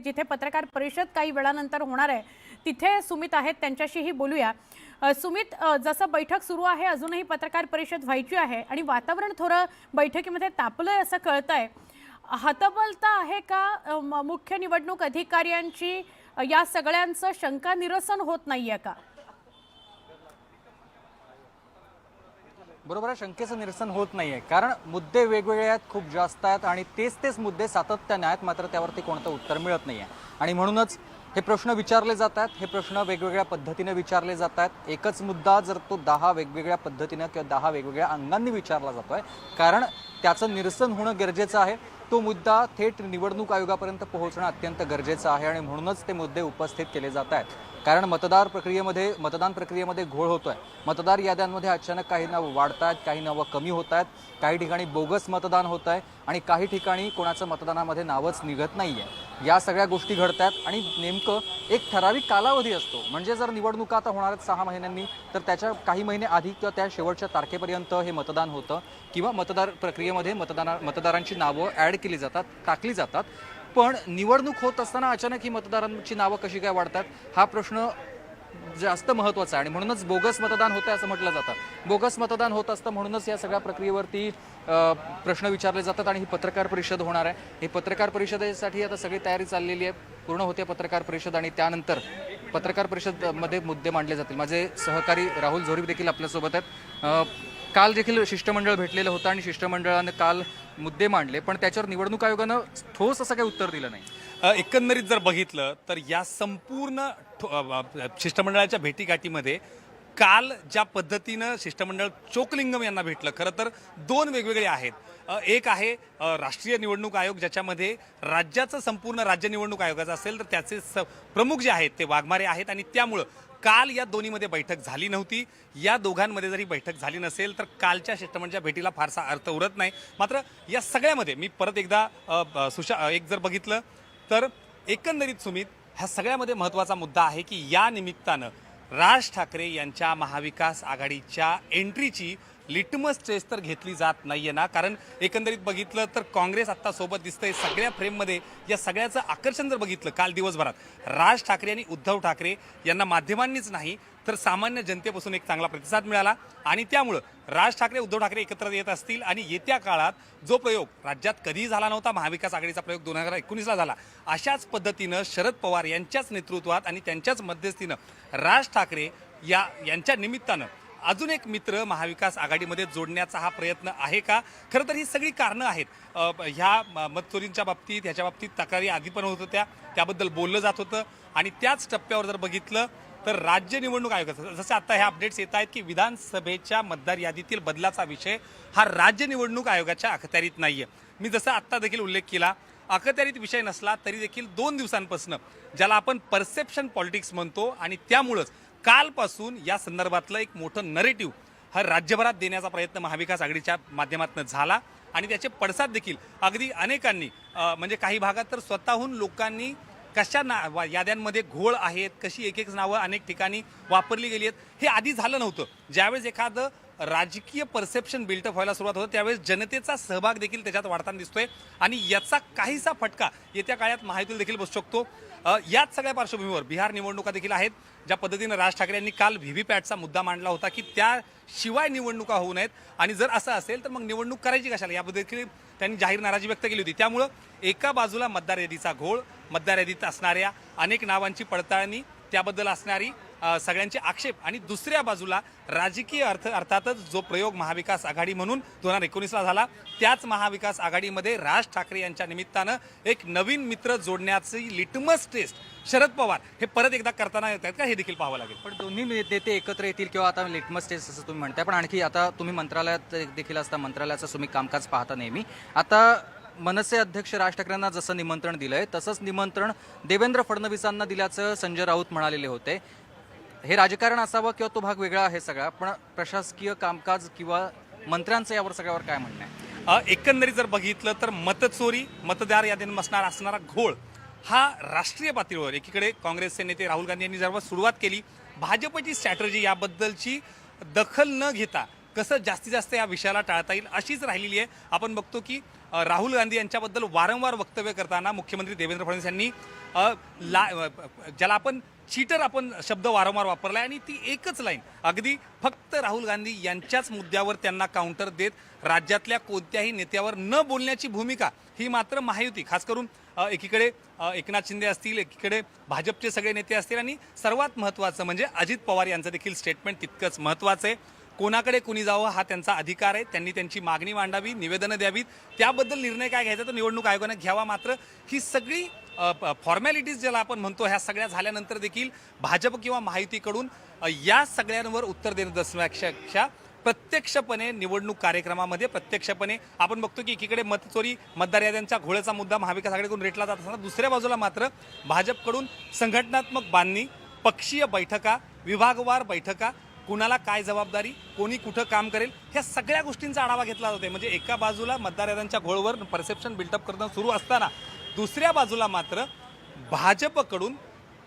जिथे पत्रकार परिषद काही वेळानंतर होणार आहे तिथे सुमित आहेत, त्यांच्याशीही बोलूया। सुमित, जसं बैठक सुरू आहे अजूनही पत्रकार परिषद व्हायची आहे आणि वातावरण थोडं बैठकीमध्ये तापलंय असं कळतंय। हतबलता आहे का मुख्य निवडणूक अधिकाऱ्यांची? या सगळ्यांचं शंका निरसन होत नाहीये का? बरोबर आहे, शंकेचं निरसन होत नाहीये, कारण मुद्दे वेगवेगळे आहेत, खूप जास्त आहेत आणि तेच मुद्दे सातत्याने आहेत, मात्र त्यावरती कोणतं उत्तर मिळत नाहीये। आणि म्हणूनच हे प्रश्न विचारले जातात, हे प्रश्न वेगवेगळ्या पद्धतीने विचारले जातात। एकच मुद्दा जर तो 10 वेगवेगळ्या पद्धतीने किंवा 10 वेगवेगळ्या अंगांनी विचारला जातोय, कारण त्याचं निरसन होणं गरजेचं आहे। तो मुद्दा थेट निवडणूक आयोगापर्यंत पोहोचणं अत्यंत गरजेचं आहे आणि म्हणूनच ते मुद्दे उपस्थित केले जात आहेत। कारण मतदान प्रक्रियेमध्ये घोळ होतोय। मतदार याद्यांमध्ये अचानक काही नावं वाढतायत, काही नावं कमी होत आहेत, काही ठिकाणी बोगस मतदान होत आहे आणि काही ठिकाणी कोणाचं मतदानामध्ये नावच निघत नाहीये। या सगळ्या गोष्टी घडतात आणि नेमकं एक ठराविक कालावधी असतो, म्हणजे जर निवडणुका आता होणार आहेत 6 महिन्यांनी, तर त्याच्या काही महिने आधी किंवा त्या शेवटच्या तारखेपर्यंत हे मतदान होतं किंवा मतदार प्रक्रियेमध्ये मतदारांची नावं ॲड केली जातात, टाकली जातात। पण निवडणूक होत असताना अचानक ही मतदारांची नावं कशी काय वाढतात, हा प्रश्न जास्त महत्त्वाचा आहे आणि म्हणूनच बोगस मतदान होतं असं म्हटलं जातं। बोगस मतदान होत असतं म्हणूनच या सगळ्या प्रक्रियेवरती प्रश्न विचारले जातात आणि ही पत्रकार परिषद होणार आहे। ही पत्रकार परिषदेसाठी आता सगळी तयारी चाललेली आहे, पूर्ण होते पत्रकार परिषद आणि त्यानंतर पत्रकार परिषदमध्ये मुद्दे मांडले जातील। माझे सहकारी राहुल झोरी देखील आपल्यासोबत आहेत। काल देखील शिष्टमंडळ भेटलेलं होतं आणि शिष्टमंडळाने काल मुद्दे मांडले, पण त्याच्यावर निवडणूक आयोगानं ठोस असं काही उत्तर दिलं नाही। एकंदरीत जर बघितलं तर या संपूर्ण शिष्टमंडळाच्या भेटीगाठीमध्ये काल ज्या पद्धतीनं शिष्टमंडळ चोकलिंगम यांना भेटलं, खरं तर 2 वेगवेगळे आहेत। एक आहे राष्ट्रीय निवडणूक आयोग, ज्याच्यामध्ये राज्याचं संपूर्ण राज्य निवडणूक आयोगाचं असेल, तर त्याचे प्रमुख जे आहेत ते वाघमारे आहेत आणि त्यामुळं काल या दोन्हीमध्ये बैठक झाली नव्हती। या दोघांमध्ये जरी बैठक झाली नसेल तर कालच्या शिष्टमंडळाच्या भेटीला फारसा अर्थ उरत नाही। मात्र या सगळ्यामध्ये मी परत एकदा एक जर बघितलं तर एकंदरीत सुमित, ह्या सगळ्यामध्ये महत्त्वाचा मुद्दा आहे की या निमित्तानं राज ठाकरे यांच्या महाविकास आघाडीच्या एंट्रीची लिटमस टेस्ट तर घेतली जात नाहीये ना, कारण एकंदरीत बघितलं तर काँग्रेस आत्ता सोबत दिसतंय सगळ्या फ्रेममध्ये। या सगळ्याचं आकर्षण जर बघितलं काल दिवसभरात राज ठाकरे आणि उद्धव ठाकरे यांना माध्यमांनीच नाही तर सामान्य जनतेपासून एक चांगला प्रतिसाद मिळाला आणि त्यामुळं राज ठाकरे उद्धव ठाकरे एकत्र येत असतील आणि येत्या काळात जो प्रयोग राज्यात कधीही झाला नव्हता, महाविकास आघाडीचा प्रयोग 2019ला झाला, अशाच पद्धतीनं शरद पवार यांच्याच नेतृत्वात आणि त्यांच्याच मध्यस्थीनं राज ठाकरे यांच्या निमित्तानं अजून एक मित्र महाविकास आघाडीमध्ये जोडण्याचा हा प्रयत्न आहे का? खरं तर ही सगळी कारणं आहेत। ह्या मतचोरींच्या बाबतीत, ह्याच्या बाबतीत तक्रारी आधी पण होत होत्या, त्याबद्दल बोललं जात होतं आणि त्याच टप्प्यावर जर बघितलं तर राज्य निवडणूक आयोगाचं जसं आता ह्या अपडेट्स येत आहेत की विधानसभेच्या मतदार यादीतील बदलाचा विषय हा राज्य निवडणूक आयोगाच्या अखत्यारीत नाहीये। मी जसं आत्ता देखील उल्लेख केला, अखत्यारीत विषय नसला तरी देखील 2 दिवसांपासून ज्याला आपण परसेप्शन पॉलिटिक्स म्हणतो आणि त्यामुळंच कालपासून या संदर्भातलं एक मोठं नरेटिव्ह हा राज्यभरात देण्याचा प्रयत्न महाविकास आघाडीच्या माध्यमातून झाला आणि त्याचे पडसाद देखील अगदी अनेकांनी म्हणजे काही भागात तर स्वतःहून लोकांनी कशा याद्यांमध्ये घोळ आहेत, कशी एक नावं अनेक ठिकाणी वापरली गेली आहेत, हे आधी झालं नव्हतं। ज्यावेळेस एखादं राजकीय परसेप्शन बिल्टअप व्हायला सुरुवात होतं त्यावेळेस जनतेचा सहभाग देखील त्याच्यात वाढताना दिसतोय आणि याचा काहीसा फटका येत्या काळात महायुतीला देखील बसू शकतो। याच सगळ्या पार्श्वभूमीवर बिहार निवडणुका देखील आहेत, ज्या पद्धतीनं राज ठाकरे यांनी काल व्हीव्हीपॅटचा मुद्दा मांडला होता की त्याशिवाय निवडणुका होऊ नयेत आणि जर असं असेल तर मग निवडणूक करायची कशाला, याबद्दल देखील त्यांनी जाहीर नाराजी व्यक्त केली होती। त्यामुळं एका बाजूला मतदार यादीचा घोळ, मतदार यादीत असणाऱ्या अनेक नावांची पडताळणी, त्याबद्दल असणारी सगळ्यांचे आक्षेप आणि दुसऱ्या बाजूला राजकीय अर्थातच जो प्रयोग महाविकास आघाडी म्हणून 2019ला झाला, त्याच महाविकास आघाडीमध्ये राज ठाकरे यांच्या निमित्तानं एक नवीन मित्र जोडण्याची लिटमस टेस्ट शरद पवार हे परत एकदा करताना येत आहेत का, हे देखील पाहावं लागेल। पण दोन्ही नेते एकत्र येतील किंवा आता लिटमस टेस्ट असं तुम्ही म्हणताय, पण आणखी आता तुम्ही मंत्रालयात देखील असता, मंत्रालयाचं तुम्ही कामकाज पाहता नेहमी। आता मनसे अध्यक्ष राज ठाकरेंना जसं निमंत्रण दिलंय तसंच निमंत्रण देवेंद्र फडणवीसांना दिल्याचं संजय राऊत म्हणालेले होते। हे राजकारण असावं किंवा तो भाग वेगळा आहे सगळा, पण प्रशासकीय कामकाज किंवा मंत्र्यांचं यावर सगळ्यावर काय म्हणणं आहे? एकंदरीत जर बघितलं तर मतचोरी, मतदार यादींमध्ये असणारा घोळ हा राष्ट्रीय पातळीवर एकीकडे काँग्रेसचे नेते राहुल गांधी यांनी जेव्हा सुरुवात केली, भाजपची स्ट्रॅटेजी याबद्दलची दखल न घेता कसं जास्तीत जास्त या विषयाला टाळता येईल अशीच राहिलेली आहे। आपण बघतो की राहुल गांधी यांच्याबद्दल वारंवार वक्तव्य करताना मुख्यमंत्री देवेंद्र फडणवीस यांनी ज्याला आपण चीटर आपण शब्द वारंवार वापरला आहे आणि ती एकच लाईन अगदी फक्त राहुल गांधी यांच्याच मुद्द्यावर त्यांना काउंटर देत राज्यातल्या कोणत्याही नेत्यावर न बोलण्याची भूमिका ही मात्र महायुती खास करून एकीकडे एकनाथ शिंदे असतील, एकीकडे भाजपचे सगळे नेते असतील आणि सर्वात महत्त्वाचं म्हणजे अजित पवार यांचं देखील स्टेटमेंट तितकंच महत्त्वाचं आहे. कोणाकडे कुणी जावं हा त्यांचा अधिकार आहे, त्यांनी त्यांची मागणी मांडावी, निवेदनं द्यावीत, त्याबद्दल निर्णय काय घ्यायचा तो निवडणूक आयोगाने घ्यावा. मात्र ही सगळी फॉर्मॅलिटीज ज्याला आपण म्हणतो ह्या सगळ्या झाल्यानंतर देखील भाजप किंवा महायुतीकडून या सगळ्यांवर उत्तर देणं असण्यापेक्षा प्रत्यक्षपणे निवडणूक कार्यक्रमामध्ये प्रत्यक्षपणे आपण बघतो की एकीकडे मतचोरी मतदार याद्यांच्या घोळ्याचा मुद्दा महाविकास आघाडीकडून रेटला जात असताना दुसऱ्या बाजूला मात्र भाजपकडून संघटनात्मक बांधणी, पक्षीय बैठका, विभागवार बैठका, कुणाला काय जबाबदारी, कोणी कुठं काम करेल, ह्या सगळ्या गोष्टींचा आढावा घेतला जातोय. म्हणजे एका बाजूला मतदार याद्यांच्या घोळवर परसेप्शन बिल्डअप करणं सुरू असताना दुसऱ्या बाजूला मात्र भाजपकडून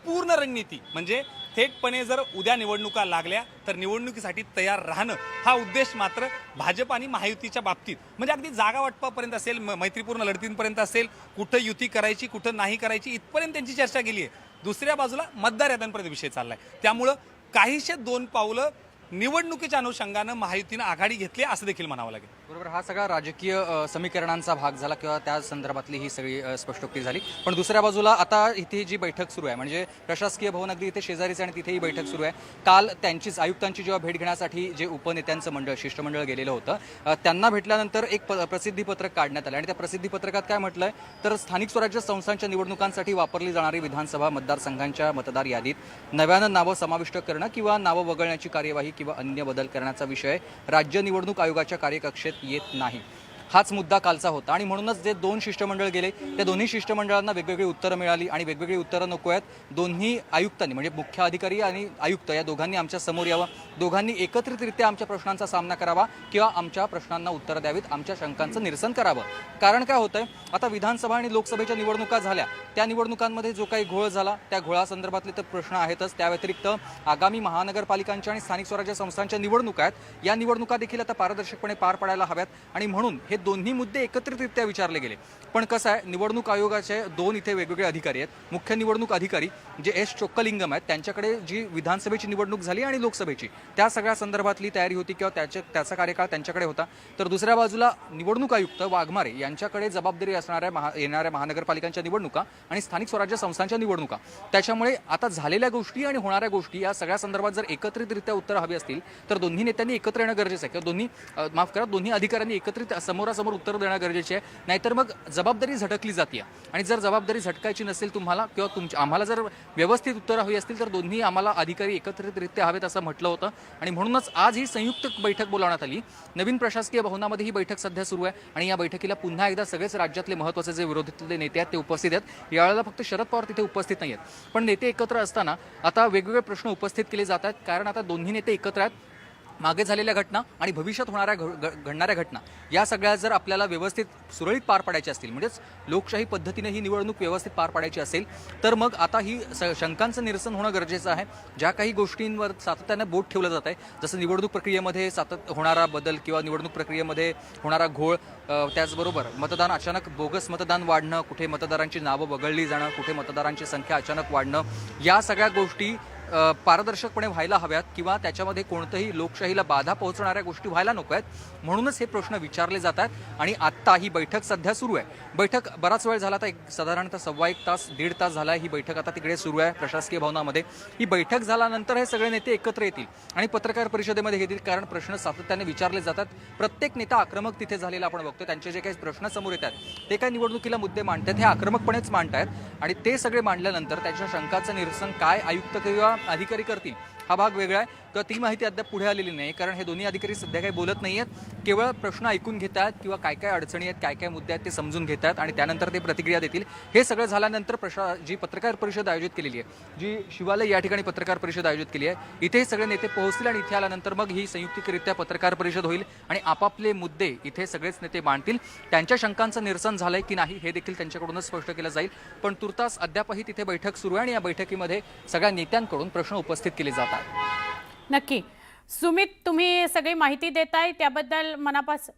पूर्ण रणनीती म्हणजे थेटपणे जर उद्या निवडणुका लागल्या तर निवडणुकीसाठी तयार राहणं हा उद्देश मात्र भाजप आणि महायुतीच्या बाबतीत म्हणजे अगदी जागा वाटपापर्यंत असेल, मैत्रीपूर्ण लढतींपर्यंत असेल, कुठं युती करायची कुठं नाही करायची इथपर्यंत त्यांची चर्चा गेली आहे. दुसऱ्या बाजूला मतदार याद्यांपर्यंत विषय चाललाय. त्यामुळं काहीशे 2 पावलं निवडणुकीच्या अनुषंगानं महायुतीनं आघाडी घेतली असं देखील म्हणावं लागेल. बरोबर, हा सगळा राजकीय समीकरणांचा भाग झाला किंवा त्या संदर्भातली ही सगळी स्पष्टोक्ती झाली. पण दुसऱ्या बाजूला आता इथे जी बैठक सुरू आहे म्हणजे प्रशासकीय भवन अगदी इथे शेजारीच आणि तिथेही बैठक सुरू आहे. काल त्यांचीच आयुक्तांची जेव्हा भेट घेण्यासाठी जे उपनेत्यांचं मंडळ शिष्टमंडळ गेलेलं होतं त्यांना भेटल्यानंतर एक प्रसिद्धीपत्रक काढण्यात आलं आणि त्या प्रसिद्धीपत्रकात काय म्हटलंय तर स्थानिक स्वराज्य संस्थांच्या निवडणुकांसाठी वापरली जाणारी विधानसभा मतदारसंघांच्या मतदार यादीत नव्यानं नावं समाविष्ट करणं किंवा नावं वगळण्याची कार्यवाही किंवा अन्य बदल करण्याचा विषय राज्य निवडणूक आयोगाच्या कार्यकक्षेत येत नाही. हाच मुद्दा कालचा होता आणि म्हणूनच जे 2 शिष्टमंडळ गेले त्या दोन्ही शिष्टमंडळांना वेगवेगळी उत्तरं मिळाली आणि वेगवेगळी उत्तरं नको आहेत. दोन्ही आयुक्तांनी म्हणजे मुख्य अधिकारी आणि आयुक्त या दोघांनी आमच्या समोर यावं, दोघांनी एकत्रितरित्या आमच्या प्रश्नांचा सामना करावा किंवा आमच्या प्रश्नांना उत्तरं द्यावीत, आमच्या शंकांचं निरसन करावं. कारण काय होतंय आता विधानसभा आणि लोकसभेच्या निवडणुका झाल्या, त्या निवडणुकांमध्ये जो काही घोळ झाला त्या घोळासंदर्भातले तर प्रश्न आहेतच. त्या व्यतिरिक्त आगामी महानगरपालिकांच्या आणि स्थानिक स्वराज्य संस्थांच्या निवडणुका आहेत, या निवडणुका देखील आता पारदर्शकपणे पार पडायला हव्यात आणि म्हणून हे दोन्ही मुद्दे एकत्रितरित्या विचारले गेले. पण कसं आहे निवडणूक आयोगाचे 2 इथे वेगवेगळे अधिकारी आहेत. मुख्य निवडणूक अधिकारी जे एस चोक्कलिंगम आहेत त्यांच्याकडे जी विधानसभेची निवडणूक झाली आणि लोकसभेची त्या सगळ्या संदर्भातली तयारी होती किंवा त्याचा कार्यकाळ त्यांच्याकडे होता. तर दुसऱ्या बाजूला निवडणूक आयुक्त वाघमारे यांच्याकडे जबाबदारी असणाऱ्या येणाऱ्या महानगरपालिकांच्या निवडणुका आणि स्थानिक स्वराज्य संस्थांच्या निवडणुका. त्याच्यामुळे आता झालेल्या गोष्टी आणि होणाऱ्या गोष्टी या सगळ्या संदर्भात जर एकत्रितरित्या उत्तर हवी असतील तर दोन्ही नेत्यांनी एकत्र येणं गरजेचं आहे किंवा दोन्ही अधिकाऱ्यांनी एकत्रित समोरासमोर उत्तर देणं गरजेचे आहे. नाहीतर मग जबाबदारी झटकली जाते आणि जर जबाबदारी झटकायची नसेल तुम्हाला किंवा आम्हाला जर व्यवस्थित उत्तरं हवी असतील तर दोन्ही आम्हाला अधिकारी एकत्रितरित्या हवेत असं म्हटलं होतं आणि म्हणूनच आज ही संयुक्त बैठक बोलावण्यात आली. नवीन प्रशासकीय भवनामध्ये ही बैठक सध्या सुरू आहे आणि या बैठकीला पुन्हा एकदा सगळेच राज्यातले महत्त्वाचे जे विरोधीतले नेते आहेत ते उपस्थित आहेत. यावेळेला फक्त शरद पवार तिथे उपस्थित नाही आहेत पण नेते एकत्र असताना आता वेगवेगळे प्रश्न उपस्थित केले जात आहेत. कारण आता दोन्ही नेते एकत्र आहेत. मागे झालेल्या घटना आणि भविष्यात घडणाऱ्या घटना या सगळ्या जर आपल्याला व्यवस्थित सुरळीत पार पाडायच्या असतील म्हणजेच लोकशाही पद्धतीने ही निवडणूक व्यवस्थित पार पाडायची असेल तर मग आता ही शंकांचं निरसन होणं गरजेचं आहे. ज्या काही गोष्टींवर सातत्याने बोट ठेवलं जात आहे जसं निवडणूक प्रक्रियेमध्ये होणारा बदल किंवा निवडणूक प्रक्रियेमध्ये होणारा घोळ, त्याचबरोबर मतदान अचानक बोगस मतदान वाढणं, कुठे मतदारांची नावं वगळली जाणं, कुठे मतदारांची संख्या अचानक वाढणं, या सगळ्या गोष्टी पारदर्शकपणे व्हायला हव्यात किंवा त्याच्यामध्ये कोणतंही लोकशाहीला बाधा पोहोचणाऱ्या गोष्टी व्हायला नको आहेत. म्हणूनच हे प्रश्न विचारले जात आहेत आणि आत्ता ही बैठक सध्या सुरू आहे. बैठक बराच वेळ झाला, आता साधारणतः 1.25 तास 1.5 तास झाला ही बैठक आता तिकडे सुरू आहे प्रशासकीय भवनामध्ये. ही बैठक झाल्यानंतर हे सगळे नेते एकत्र येतील आणि पत्रकार परिषदेमध्ये घेतील कारण प्रश्न सातत्याने विचारले जातात. प्रत्येक नेता आक्रमक तिथे झालेला आपण बघतो. त्यांचे जे काही प्रश्न समोर येतात ते काही निवडणुकीला मुद्दे मांडतात, हे आक्रमकपणेच मांडतायत आणि ते सगळे मांडल्यानंतर त्याच्या शंकाचं निरसन काय आयुक्त किंवा अधिकारी करतील हा भाग वेगळा आहे किंवा ती माहिती अद्याप पुढे आलेली नाही. कारण हे दोन्ही अधिकारी सध्या काही बोलत नाही आहेत, केवळ प्रश्न ऐकून घेत आहेत किंवा काय काय अडचणी आहेत, काय काय मुद्दे आहेत ते समजून घेत आहेत आणि त्यानंतर ते प्रतिक्रिया देतील. हे सगळं झाल्यानंतर जी पत्रकार परिषद आयोजित केलेली आहे, जी शिवालय या ठिकाणी पत्रकार परिषद आयोजित केली आहे, इथे हे सगळे नेते पोहोचतील आणि इथे आल्यानंतर मग ही संयुक्तिकरित्या पत्रकार परिषद होईल आणि आपापले मुद्दे इथे सगळेच नेते मांडतील. त्यांच्या शंकांचं निरसन झालंय की नाही हे देखील त्यांच्याकडूनच स्पष्ट केलं जाईल. पण तुर्तास अद्यापही तिथे बैठक सुरू आहे आणि या बैठकीमध्ये सगळ्या नेत्यांकडून प्रश्न उपस्थित केले जातात. नक्की सुमित, तुम्ही सगळी माहिती देताय त्याबद्दल मनापासून